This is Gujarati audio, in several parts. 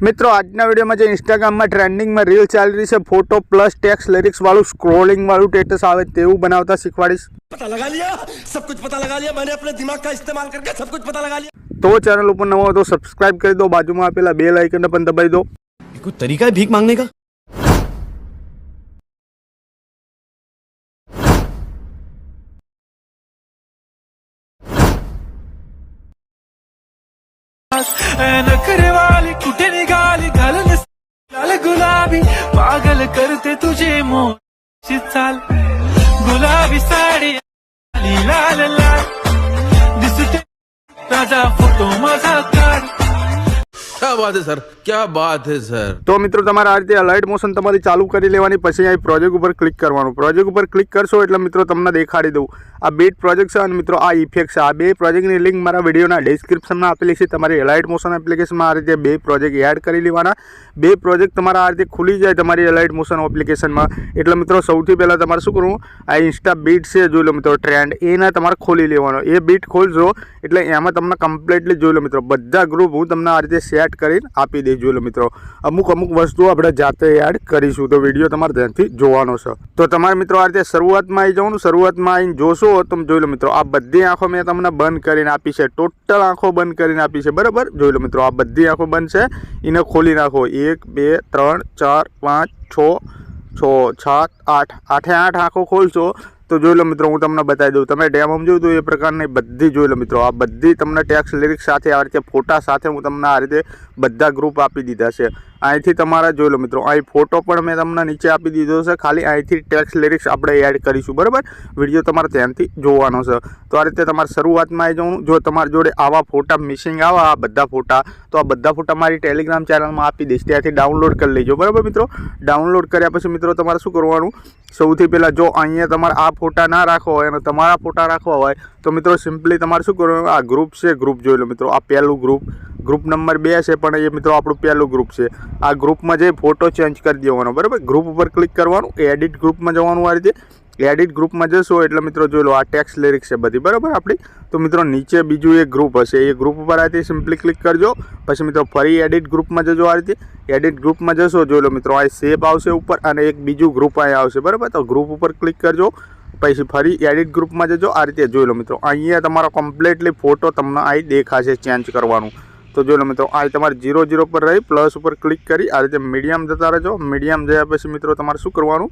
मित्रों આજના વિડિયોમાં જે ઇન્સ્ટાગ્રામમાં ટ્રેન્ડિંગમાં રીલ ચાલી રહી છે ફોટો પ્લસ ટેક્સ્ટ લિરિક્સ વાળું સ્ક્રોલિંગ વાળું સ્ટેટસ આવે તેવું બનાવતા શીખવાડીશ। पता लगा लिया, सब कुछ पता लगा लिया मैंने अपने दिमाग का इस्तेमाल करके सब कुछ पता लगा लिया। तो चैनल ऊपर नवा हो तो सब्सक्राइब कर दो, बाजू में आपेला बेल आइकन पण दबाई दो। कोई तरीका है भीख मांगने का? नखरे वाली कुठे निघाली घालून लाल गुलाबी पागल करते तुझे मोची चाल गुलाबी साडी लाल लाल दिसते राजा फोटो माझा काढ। क्या बात है सर, क्या बात है सर। तो मित्रों તમારે આ રીતે અલાઇટ મોશન તમારી ચાલુ કરી લેવાની, પછી અહીં પ્રોજેક્ટ ઉપર ક્લિક કરવાનું। પ્રોજેક્ટ ઉપર ક્લિક કરશો એટલે મિત્રો તમને દેખાડી દઉં આ બીટ પ્રોજેક્ટ છે અને મિત્રો આ ઇફેક્ટ છે। આ બે પ્રોજેક્ટની લિંક મારા વિડીયોના ડિસ્ક્રિપ્શનમાં આપેલી છે। તમારી અલાઇટ મોશન એપ્લિકેશનમાં આ રીતે બે પ્રોજેક્ટ એડ કરી લેવાના। બે પ્રોજેક્ટ તમારા આ રીતે ખુલી જાય તમારી અલાઇટ મોશન એપ્લિકેશનમાં। એટલે મિત્રો સૌથી પહેલાં તમારે શું કરવું, આ ઇન્સ્ટા બીટ છે જોઈ લો મિત્રો ટ્રેન્ડ, એને તમારે ખોલી લેવાનો। એ બીટ ખોલશો એટલે એમાં તમને કમ્પ્લીટલી જોઈ લો મિત્રો બધા ગ્રુપ હું તમને આ રીતે સેટ કરીને આપી દઈશ। જોઈ લો મિત્રો અમુક વસ્તુઓ આપણે જાતે એડ કરીશું, તો વિડીયો તમારે ધ્યાનથી જોવાનો છે। તો તમારે મિત્રો આ રીતે શરૂઆતમાં આવી જવાનું। શરૂઆતમાં આવીને જોશો તમે જોઈ લો મિત્રો આ બધી આંખો મેં તમને બંધ કરીને આપી છે, ટોટલ આંખો બંધ કરીને આપી છે બરાબર। જોઈ લો મિત્રો આ બધી આંખો બંધ છે, એને ખોલી નાખો। 1 2 3 4 5 6 6 7 8 8 આંખો ખોલશો तो જોઈ લો મિત્રો હું તમને બતાવી દઉં। તમે ડેમ સમજો તો એ પ્રકારની બધી જોઈ લો મિત્રો આ બધી તમને ટેક્સ્ટ લિરિક્સ સાથે આ રીતે ફોટા સાથે હું તમને આ રીતે બધા ગ્રુપ આપી દીધા છે। અહીંથી તમારા જોઈ લો મિત્રો અહીં ફોટો પણ મેં તમને નીચે આપી દીધો છે, ખાલી અહીંથી ટેક્સ્ટ લિરિક્સ આપણે એડ કરીશું બરાબર। વિડીયો તમારે ધ્યાનથી જોવાનો છે। તો આ રીતે તમારે શરૂઆતમાં આવી જવાનું। જો તમારી જોડે આવા ફોટા મિસિંગ આવે આ બધા ફોટા, તો આ બધા ફોટા મારી ટેલિગ્રામ ચેનલમાં આપી દઈશ, ત્યાંથી ડાઉનલોડ કરી લેજો બરાબર મિત્રો। ડાઉનલોડ કર્યા પછી મિત્રો તમારે શું કરવાનું, સૌથી પહેલાં જો અહીંયા તમારે આ ફોટા ના રાખવા હોય અને તમારા ફોટા રાખવા હોય તો મિત્રો સિમ્પલી તમારે શું કરવાનું, આ ગ્રુપ છે ગ્રુપ જોઈ લો મિત્રો આ પહેલું ગ્રુપ નંબર 2 છે પણ એ મિત્રો આપણું પહેલું ગ્રુપ છે। આ ગ્રુપમાં જઈ ફોટો ચેન્જ કરી દેવાનો બરાબર। ગ્રુપ ઉપર ક્લિક કરવાનું, એડિટ ગ્રુપમાં જવાનું। આ રીતે એડિટ ગ્રુપમાં જશો એટલે મિત્રો જોઈ લો આ ટેક્સ્ટ લિરિક્સ છે બધી બરાબર આપણી। તો મિત્રો નીચે બીજું એક ગ્રુપ હશે, એ ગ્રુપ ઉપર આ રીતે સિમ્પલી ક્લિક કરજો। પછી મિત્રો ફરી એડિટ ગ્રુપમાં જજો। આ રીતે એડિટ ગ્રુપમાં જશો જોઈ લો મિત્રો આ શેપ આવશે ઉપર અને એક બીજું ગ્રુપ અહીંયા આવશે બરાબર। તો ગ્રુપ ઉપર ક્લિક કરજો, પછી ફરી એડિટ ગ્રુપમાં જજો। આ રીતે જોઈ લો મિત્રો અહીંયા તમારો કમ્પ્લીટલી ફોટો તમને અહીં દેખાશે ચેન્જ કરવાનું। તો જોઈ લો મિત્રો આ તમારે 0 0 પર રહી પ્લસ ઉપર ક્લિક કરી આ રીતે મીડિયમ જતા રહેજો। મીડિયમ જયા પછી મિત્રો તમારે શું કરવાનું,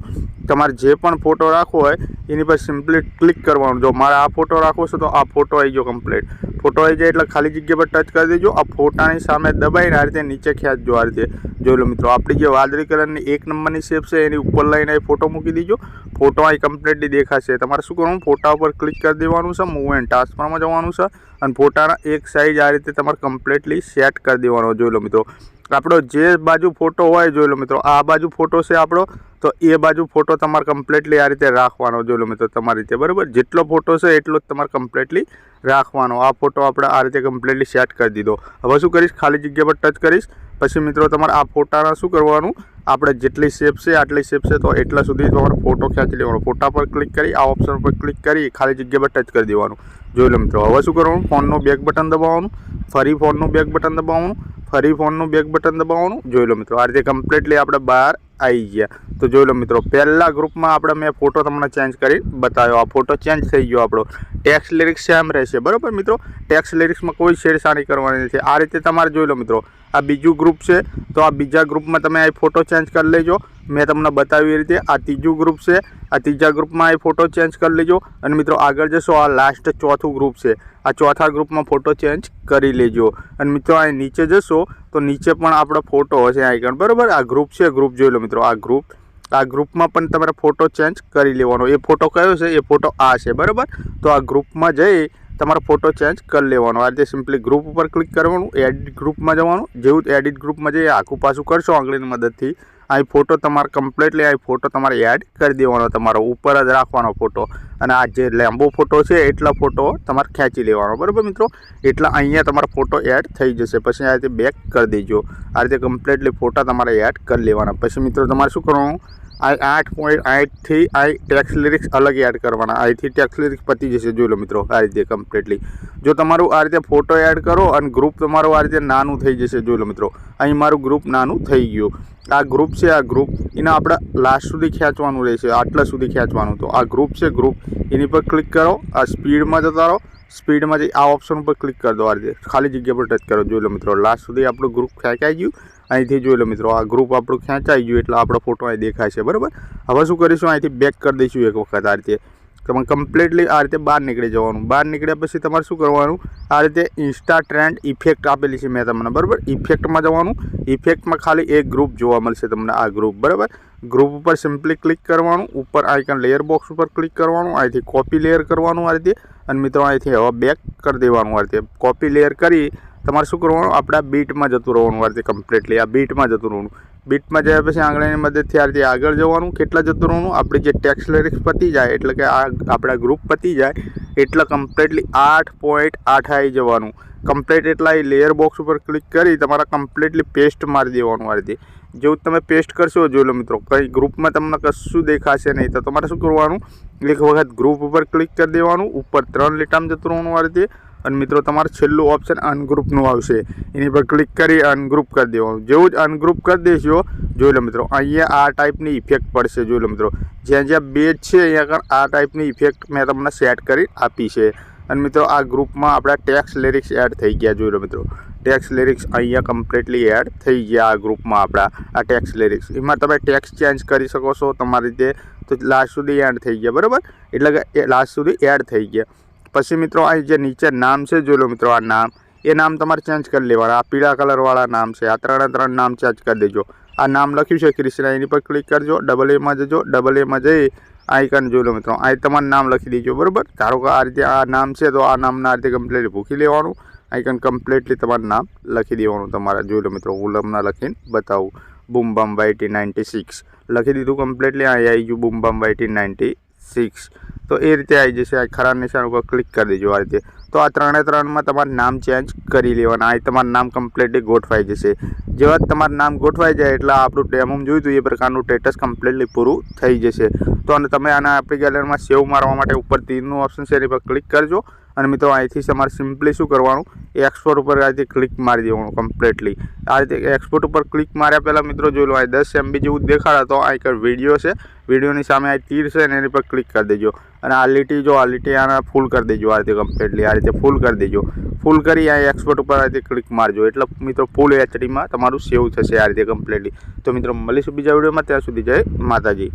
તમારે જે પણ ફોટો રાખવો હોય એની પર સિમ્પલી ક્લિક કરવાનું। જો મારે આ ફોટો રાખવો છે તો આ ફોટો આવી ગયો કમ્પ્લીટ। ફોટો આવી જાય એટલે ખાલી જગ્યા પર ટચ કરી દેજો। આ ફોટાની સામે દબાઈને આ રીતે નીચે ખેંચજો। આ રીતે જોઈ લો મિત્રો આપણી જે વાદળી કલરની 1 નંબરની શેપ છે એની ઉપર લઈને એ ફોટો મૂકી દીજો। ફોટો અહીં કમ્પ્લીટલી દેખાશે। તમારે શું કરવાનું, ફોટા ઉપર ક્લિક કરી દેવાનું છે, મૂવ એન્ડ ટ્રાન્સફરમાં જવાનું છે અને ફોટાના એક સાઈઝ આ રીતે તમારે કમ્પ્લીટલી સેટ કરી દેવાનો। જોઈ લો મિત્રો આપણો જે બાજુ ફોટો હોય જોઈ લો મિત્રો આ બાજુ ફોટો છે આપણો, તો એ બાજુ ફોટો તમારે કમ્પ્લીટલી આ રીતે રાખવાનો। જોઈ લો મિત્રો તમારી રીતે બરાબર જેટલો ફોટો છે એટલો જ તમારે કમ્પ્લીટલી રાખવાનો। આ ફોટો આપણે આ રીતે કમ્પ્લીટલી સેટ કરી દીધો। હવે શું કરીશ, ખાલી જગ્યા પર ટચ કરીશ, પછી મિત્રો તમારે આ ફોટાના શું કરવાનું, આપણે જેટલી શેપ છે આટલી શેપ છે તો એટલા સુધી તમારે ફોટો ખેંચી લેવાનો। ફોટા પર ક્લિક કરી આ ઓપ્શન પર ક્લિક કરી ખાલી જગ્યા પર ટચ કરી દેવાનું। જોઈ લો મિત્રો હવે શું કરવાનું, ફોનનું બેક બટન દબાવવાનું, ફરી ફોનનું બેક બટન દબાવવાનું, ફરી ફોનનું બેક બટન દબાવવાનું। જોઈ લો મિત્રો આ રીતે કમ્પ્લીટલી આપણે બહાર આવી ગયા। તો જોઈ લો મિત્રો પહેલા ગ્રુપમાં આપણે મેં ફોટો તમને ચેન્જ કરી બતાવ્યો, આ ફોટો ચેન્જ થઈ ગયો આપણો। ટેક્સ્ટ લિરિક્સ સેમ રહેશે બરાબર મિત્રો। ટેક્સ્ટ લિરિક્સમાં કોઈ છેડછાડી કરવાની નથી। આ રીતે તમારે જોઈ લો મિત્રો આ બીજું ગ્રુપ છે તો આ બીજા ગ્રુપમાં તમે આ ફોટો ચેન્જ કરી લેજો, મેં તમને બતાવ્યું એ રીતે। આ ત્રીજું ગ્રુપ છે, આ ત્રીજા ગ્રુપમાં આ ફોટો ચેન્જ કરી લેજો અને મિત્રો આગળ જશો આ લાસ્ટ ચોથું ગ્રુપ છે, આ ચોથા ગ્રુપમાં ફોટો ચેન્જ કરી લેજો। અને મિત્રો અહીં નીચે જશો તો નીચે પણ આપણો ફોટો હશે આઇકન બરાબર। આ ગ્રુપ છે ગ્રુપ જોઈ લો મિત્રો આ ગ્રુપમાં પણ તમારે ફોટો ચેન્જ કરી લેવાનો। એ ફોટો કયો છે, એ ફોટો આ છે બરાબર। તો આ ગ્રુપમાં જઈ તમારે ફોટો ચેન્જ કરી લેવાનો। આ રીતે સિમ્પલી ગ્રુપ ઉપર ક્લિક કરવાનું, એડિટ ગ્રુપમાં જવાનું। જેવું એડિટ ગ્રુપમાં જઈ આખું પાછું કરશો આંગળીની મદદથી અહીં ફોટો તમારે કમ્પ્લીટલી અહીં ફોટો તમારે એડ કરી દેવાનો, તમારો ઉપર જ રાખવાનો ફોટો। અને આ જે લાંબો ફોટો છે એટલા ફોટો તમારે ખેંચી લેવાનો બરાબર મિત્રો। એટલા અહીંયા તમારો ફોટો એડ થઈ જશે। પછી આ રીતે બેક કરી દેજો। આ રીતે કમ્પ્લીટલી ફોટા તમારે એડ કરી લેવાના। પછી મિત્રો તમારે શું કરવાનું, આ 8.8 થી આ ટેક્સ્ટ લિરિક્સ અલગ એડ કરવાના. અહીંથી ટેક્સ્ટ લિરિક્સ પતી જશે. જોઈ લો મિત્રો આ રીતે કમ્પ્લીટલી. જો તમારું આ રીતે ફોટો એડ કરો અને ગ્રુપ તમારું આ રીતે નાનું થઈ જશે. જોઈ લો મિત્રો અહીં મારું ગ્રુપ નાનું થઈ ગયું. આ ગ્રુપ છે, આ ગ્રુપ એને આપણે લાસ્ટ સુધી ખેંચવાનું રહેશે, આટલા સુધી ખેંચવાનું. તો આ ગ્રુપ છે, ગ્રુપ એની પર ક્લિક કરો. આ સ્પીડમાં જતા રહો. સ્પીડમાં જઈ આ ઓપ્શન ઉપર ક્લિક કરી દો. આ રીતે ખાલી જગ્યા પર ટચ કરો. જોઈ લો મિત્રો લાસ્ટ સુધી આપણું ગ્રુપ ખેંચાઈ ગયું. અહીંથી જોઈ લો મિત્રો આ ગ્રુપ આપણું ખેંચાઈ ગયું એટલે આપણો ફોટો અહીં દેખાય છે. બરાબર. હવે શું કરીશું, અહીંથી બેક કરી દઈશું એક વખત. આ રીતે તમે કમ્પ્લીટલી આ રીતે બહાર નીકળી જવાનું. બહાર નીકળ્યા પછી તમારે શું કરવાનું, આ રીતે ઇન્સ્ટા ટ્રેન્ડ ઇફેક્ટ આપેલી છે મેં તમને. બરાબર. ઇફેક્ટમાં જવાનું. ઇફેક્ટમાં ખાલી એક ગ્રુપ જોવા મળશે તમને, આ ગ્રુપ. બરાબર. ગ્રુપ ઉપર સિમ્પલી ક્લિક કરવાનું. ઉપર આઇકન લેયર બોક્સ ઉપર ક્લિક કરવાનું. અહીંથી કોપી લેયર કરવાનું આ રીતે. અને મિત્રો અહીંથી હવે બેક કરી દેવાનું. આ રીતે કોપી લેયર કરી તમારે શું કરવાનું, આપણા બીટમાં જતું રહેવાનું. આ રીતે કમ્પ્લીટલી આ બીટમાં જતું રહેવાનું. બીટમાં જયા પછી આંગળીની મદદથી આ રીતે આગળ જવાનું. કેટલા જતું રહેવાનું, આપણી જે ટેક્સ્ટ લિરિક્સ પતી જાય એટલે કે આ આપણા ગ્રુપ પતી જાય એટલે કમ્પ્લીટલી 8.8 આવી જવાનું. કમ્પ્લીટ એટલા એ લેયર બોક્સ ઉપર ક્લિક કરી તમારા કમ્પ્લીટલી પેસ્ટ મારી દેવાનું. આ રીતે જેવું તમે પેસ્ટ કરશો, જોઈ લો મિત્રો કંઈ ગ્રુપમાં તમને કશું દેખાશે નહીં. તો તમારે શું કરવાનું, એક વખત ગ્રુપ ઉપર ક્લિક કરી દેવાનું. ઉપર 3 લીટામાં જતું રહેવાનું આ રીતે. અને મિત્રો તમારે છેલ્લું ઓપ્શન અનગ્રુપનું આવશે, એની પર ક્લિક કરી અનગ્રુપ કરી દેવાનું. જેવું જ અનગ્રુપ કરી દેશો, જોઈ લો મિત્રો અહીંયા આ ટાઈપની ઇફેક્ટ પડશે. જોઈ લો મિત્રો જ્યાં જ્યાં બેજ છે અહીંયા આગળ આ ટાઈપની ઇફેક્ટ મેં તમને સેટ કરી આપી છે. અને મિત્રો આ ગ્રુપમાં આપણા ટેક્સ્ટ લિરિક્સ એડ થઈ ગયા. જોઈ લો મિત્રો ટેક્સ્ટ લિરિક્સ અહીંયા કમ્પ્લીટલી એડ થઈ ગયા. આ ગ્રુપમાં આપણા આ ટેક્સ્ટ લિરિક્સ, એમાં તમે ટેક્સ્ટ ચેન્જ કરી શકો છો તમારી રીતે. તો લાસ્ટ સુધી એડ થઈ ગયા. બરાબર. એટલે કે લાસ્ટ સુધી એડ થઈ ગયા. પછી મિત્રો અહીં જે નીચે નામ છે, જોઈ લો મિત્રો આ નામ, એ નામ તમારે ચેન્જ કરી લેવાના. આ પીળા કલરવાળા નામ છે, આ 3 નામ ચેન્જ કરી દેજો. આ નામ લખ્યું છે ક્રિષ્ના, એની પર ક્લિક કરજો. ડબલ એમાં જજો. ડબલ એમાં જઈ આઇકન જોઈ લો મિત્રો અહીં તમારું નામ લખી દેજો. બરાબર. ધારો કે આ રીતે આ નામ છે તો આ નામના આ રીતે કમ્પ્લીટલી ભૂખી લેવાનું. આઇકન કમ્પ્લીટલી તમારું નામ લખી દેવાનું તમારે. જોઈ લો મિત્રો હું લમના લખીને બતાવું. બૂમ બમ YT 96 લખી દીધું કમ્પ્લીટલી. અહીં આવી ગયું બૂમ બમ YT 96. તો એ રીતે આવી જશે. આ ખરા નિશાન ઉપર ક્લિક કરી દેજો આ રીતે. તો આ 3માં તમારું નામ ચેન્જ કરી લેવાના. અહીં તમારું નામ કમ્પ્લીટલી ગોઠવાઈ જશે. જેવા તમારું નામ ગોઠવાઈ જાય એટલે આપણું ડેમો જોયું એ પ્રકારનું સ્ટેટસ કમ્પ્લીટલી પૂરું થઈ જશે. તો અને તમે આના આપણી ગેલેરીમાં સેવ મારવા માટે ઉપર તીરનું ઓપ્શન છે એની પર ક્લિક કરજો. અને મિત્રો અહીંથી તમારે સિમ્પલી શું કરવાનું, એક્સપોર્ટ ઉપર આ રીતે ક્લિક મારી દેવાનું કમ્પ્લીટલી. આ રીતે એક્સપોર્ટ ઉપર ક્લિક માર્યા પહેલાં મિત્રો જોઈ લો આ 10 MB જેવું દેખાડે તો આ એક વિડીયો છે. વિડીયોની સામે આ તીર છે ને એની પર ક્લિક કરી દેજો. અને આ લીટી જો આ લીટી આના ફૂલ કરી દેજો. આ રીતે કમ્પ્લીટલી આ રીતે ફૂલ કરી દેજો. ફૂલ કરી આ એક્સપોર્ટ ઉપર આ રીતે ક્લિક મારજો એટલે મિત્રો ફૂલ HDમાં તમારું સેવ થશે આ રીતે કમ્પ્લીટલી. તો મિત્રો મળીશું બીજા વિડીયોમાં. ત્યાં સુધી જય માતાજી.